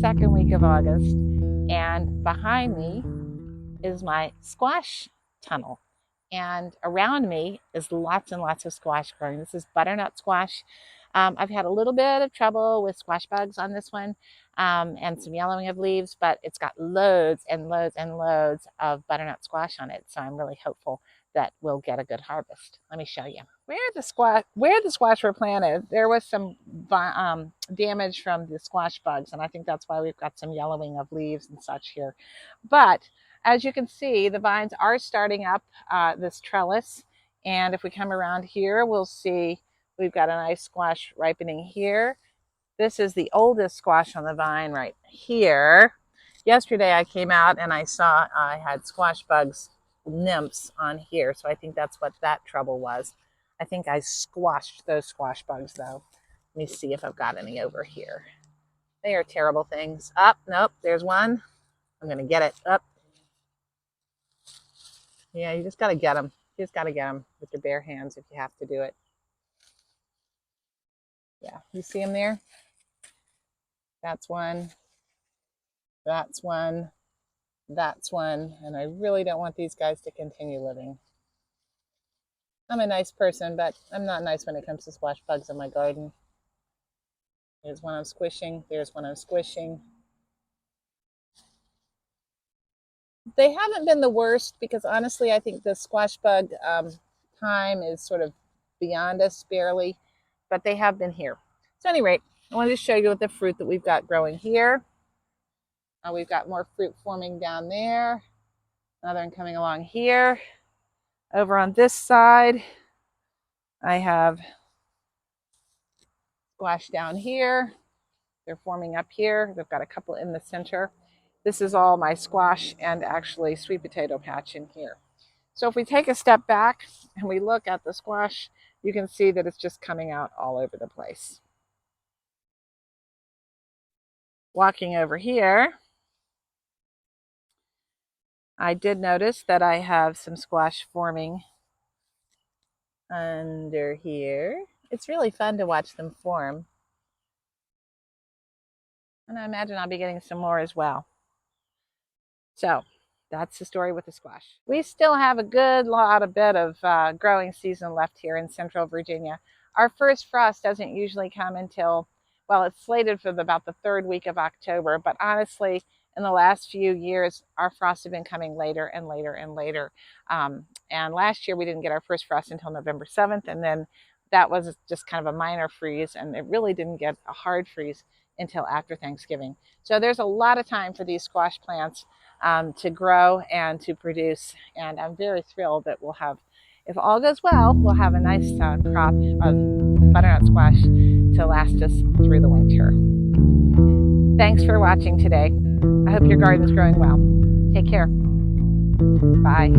second week of August, and behind me is my squash tunnel. And around me is lots and lots of squash growing. This is butternut squash. I've had a little bit of trouble with squash bugs on this one and some yellowing of leaves, but it's got loads and loads and loads of butternut squash on it. So I'm really hopeful that we'll get a good harvest. Let me show you. Where the squash were planted, there was some damage from the squash bugs, and I think that's why we've got some yellowing of leaves and such here. But as you can see, the vines are starting up this trellis, and if we come around here, we'll see we've got a nice squash ripening here. This is the oldest squash on the vine right here. Yesterday I came out and I saw I had squash bugs nymphs on here, so I think that's what that trouble was. I think I squashed those squash bugs though. Let me see if I've got any over here. They are terrible things. Up, nope, there's one. I'm gonna get it up. Yeah, you just gotta get them. You just gotta get them with your bare hands if you have to do it. Yeah, you see them there? That's one. That's one. That's one. And I really don't want these guys to continue living. I'm a nice person, but I'm not nice when it comes to squash bugs in my garden. There's one I'm squishing. There's one I'm squishing. They haven't been the worst because honestly, I think the squash bug time is sort of beyond us barely, but they have been here. So at any rate, I wanted to show you the fruit that we've got growing here. We've got more fruit forming down there. Another one coming along here. Over on this side, I have squash down here. They're forming up here. They've got a couple in the center. This is all my squash and actually sweet potato patch in here. So if we take a step back and we look at the squash, you can see that it's just coming out all over the place. Walking over here, I did notice that I have some squash forming under here. It's really fun to watch them form. And I imagine I'll be getting some more as well. So that's the story with the squash. We still have a good bit of growing season left here in Central Virginia. Our first frost doesn't usually come until, well, it's slated for about the third week of October, but honestly, in the last few years, our frosts have been coming later and later and later. And last year, we didn't get our first frost until November 7th, and then that was just kind of a minor freeze, and it really didn't get a hard freeze until after Thanksgiving. So there's a lot of time for these squash plants to grow and to produce, and I'm very thrilled that we'll have, if all goes well, we'll have a nice crop of butternut squash to last us through the winter. Thanks for watching today. I hope your garden's growing well. Take care. Bye.